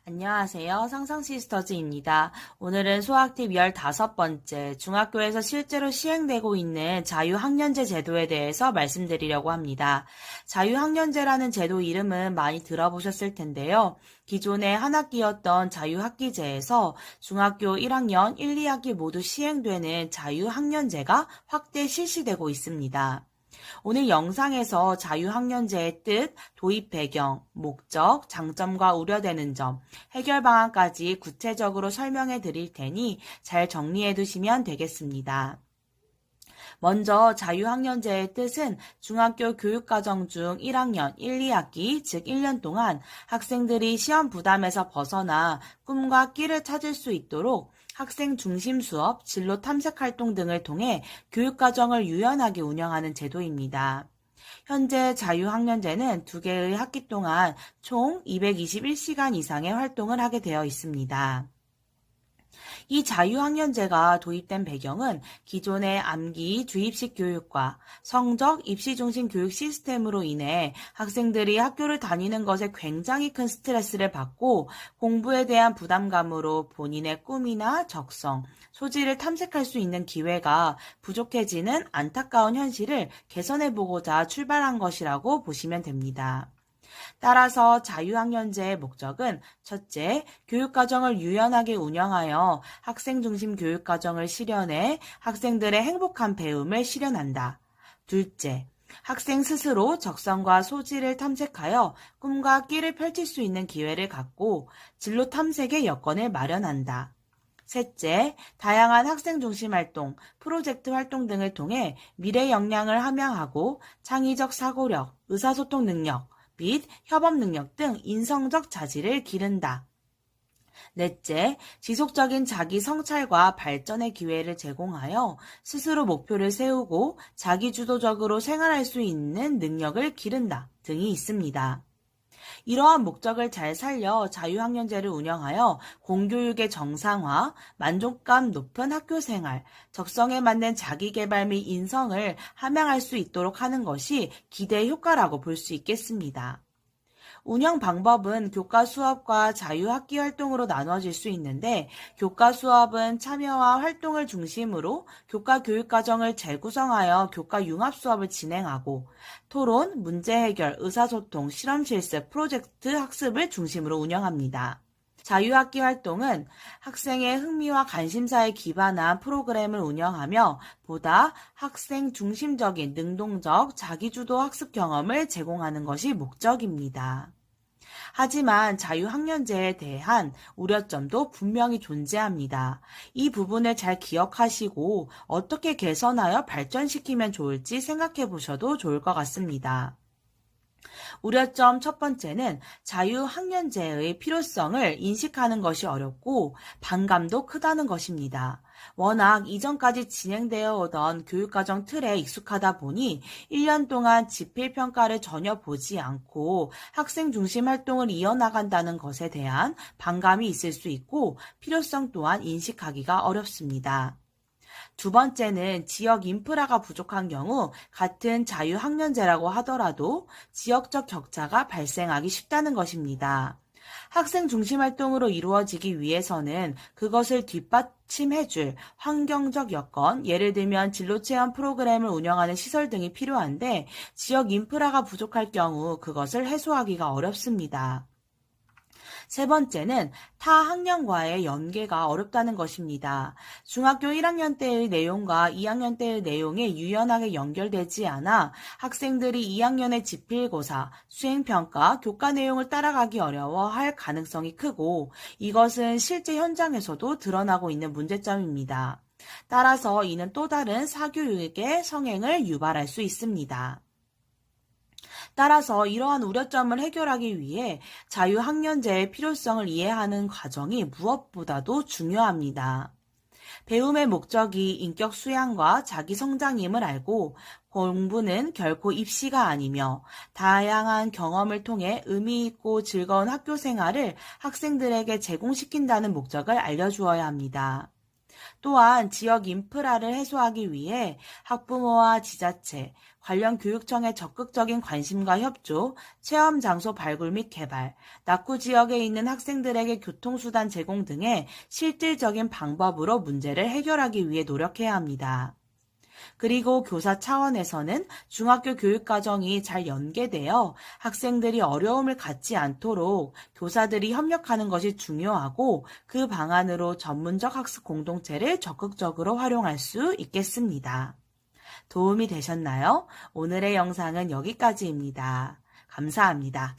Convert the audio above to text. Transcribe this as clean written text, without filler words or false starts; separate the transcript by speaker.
Speaker 1: 안녕하세요. 상상시스터즈입니다. 오늘은 수학팁 15번째, 중학교에서 실제로 시행되고 있는 자유학년제 제도에 대해서 말씀드리려고 합니다. 자유학년제라는 제도 이름은 많이 들어보셨을 텐데요. 기존의 한 학기였던 자유학기제에서 중학교 1학년 1, 2학기 모두 시행되는 자유학년제가 확대 실시되고 있습니다. 오늘 영상에서 자유학년제의 뜻, 도입 배경, 목적, 장점과 우려되는 점, 해결 방안까지 구체적으로 설명해 드릴 테니 잘 정리해 두시면 되겠습니다. 먼저 자유학년제의 뜻은 중학교 교육과정 중 1학년 1, 2학기, 즉 1년 동안 학생들이 시험 부담에서 벗어나 꿈과 끼를 찾을 수 있도록 학생 중심 수업, 진로 탐색 활동 등을 통해 교육과정을 유연하게 운영하는 제도입니다. 현재 자유학년제는 2개의 학기 동안 총 221시간 이상의 활동을 하게 되어 있습니다. 이 자유학년제가 도입된 배경은 기존의 암기, 주입식 교육과 성적, 입시 중심 교육 시스템으로 인해 학생들이 학교를 다니는 것에 굉장히 큰 스트레스를 받고 공부에 대한 부담감으로 본인의 꿈이나 적성, 소질을 탐색할 수 있는 기회가 부족해지는 안타까운 현실을 개선해보고자 출발한 것이라고 보시면 됩니다. 따라서 자유학년제의 목적은 첫째, 교육과정을 유연하게 운영하여 학생 중심 교육과정을 실현해 학생들의 행복한 배움을 실현한다. 둘째, 학생 스스로 적성과 소질을 탐색하여 꿈과 끼를 펼칠 수 있는 기회를 갖고 진로 탐색의 여건을 마련한다. 셋째, 다양한 학생 중심 활동, 프로젝트 활동 등을 통해 미래 역량을 함양하고 창의적 사고력, 의사소통 능력, 및 협업 능력 등 인성적 자질을 기른다. 넷째, 지속적인 자기 성찰과 발전의 기회를 제공하여 스스로 목표를 세우고 자기주도적으로 생활할 수 있는 능력을 기른다 등이 있습니다. 이러한 목적을 잘 살려 자유학년제를 운영하여 공교육의 정상화, 만족감 높은 학교생활, 적성에 맞는 자기개발 및 인성을 함양할 수 있도록 하는 것이 기대 효과라고 볼 수 있겠습니다. 운영 방법은 교과 수업과 자유학기 활동으로 나눠질 수 있는데 교과 수업은 참여와 활동을 중심으로 교과 교육과정을 재구성하여 교과 융합 수업을 진행하고 토론, 문제 해결, 의사소통, 실험 실습, 프로젝트 학습을 중심으로 운영합니다. 자유학기 활동은 학생의 흥미와 관심사에 기반한 프로그램을 운영하며 보다 학생 중심적인 능동적 자기주도 학습 경험을 제공하는 것이 목적입니다. 하지만 자유학년제에 대한 우려점도 분명히 존재합니다. 이 부분을 잘 기억하시고 어떻게 개선하여 발전시키면 좋을지 생각해 보셔도 좋을 것 같습니다. 우려점 첫 번째는 자유학년제의 필요성을 인식하는 것이 어렵고 반감도 크다는 것입니다. 워낙 이전까지 진행되어 오던 교육과정 틀에 익숙하다 보니 1년 동안 지필평가를 전혀 보지 않고 학생 중심 활동을 이어나간다는 것에 대한 반감이 있을 수 있고 필요성 또한 인식하기가 어렵습니다. 두 번째는 지역 인프라가 부족한 경우 같은 자유학년제라고 하더라도 지역적 격차가 발생하기 쉽다는 것입니다. 학생 중심 활동으로 이루어지기 위해서는 그것을 뒷받침해줄 환경적 여건, 예를 들면 진로체험 프로그램을 운영하는 시설 등이 필요한데 지역 인프라가 부족할 경우 그것을 해소하기가 어렵습니다. 세 번째는 타 학년과의 연계가 어렵다는 것입니다. 중학교 1학년 때의 내용과 2학년 때의 내용이 유연하게 연결되지 않아 학생들이 2학년의 지필고사, 수행평가, 교과 내용을 따라가기 어려워할 가능성이 크고 이것은 실제 현장에서도 드러나고 있는 문제점입니다. 따라서 이는 또 다른 사교육의 성행을 유발할 수 있습니다. 따라서 이러한 우려점을 해결하기 위해 자유학년제의 필요성을 이해하는 과정이 무엇보다도 중요합니다. 배움의 목적이 인격 수양과 자기 성장임을 알고 공부는 결코 입시가 아니며 다양한 경험을 통해 의미 있고 즐거운 학교 생활을 학생들에게 제공시킨다는 목적을 알려주어야 합니다. 또한 지역 인프라를 해소하기 위해 학부모와 지자체, 관련 교육청의 적극적인 관심과 협조, 체험 장소 발굴 및 개발, 낙후 지역에 있는 학생들에게 교통수단 제공 등의 실질적인 방법으로 문제를 해결하기 위해 노력해야 합니다. 그리고 교사 차원에서는 중학교 교육과정이 잘 연계되어 학생들이 어려움을 갖지 않도록 교사들이 협력하는 것이 중요하고 그 방안으로 전문적 학습 공동체를 적극적으로 활용할 수 있겠습니다. 도움이 되셨나요? 오늘의 영상은 여기까지입니다. 감사합니다.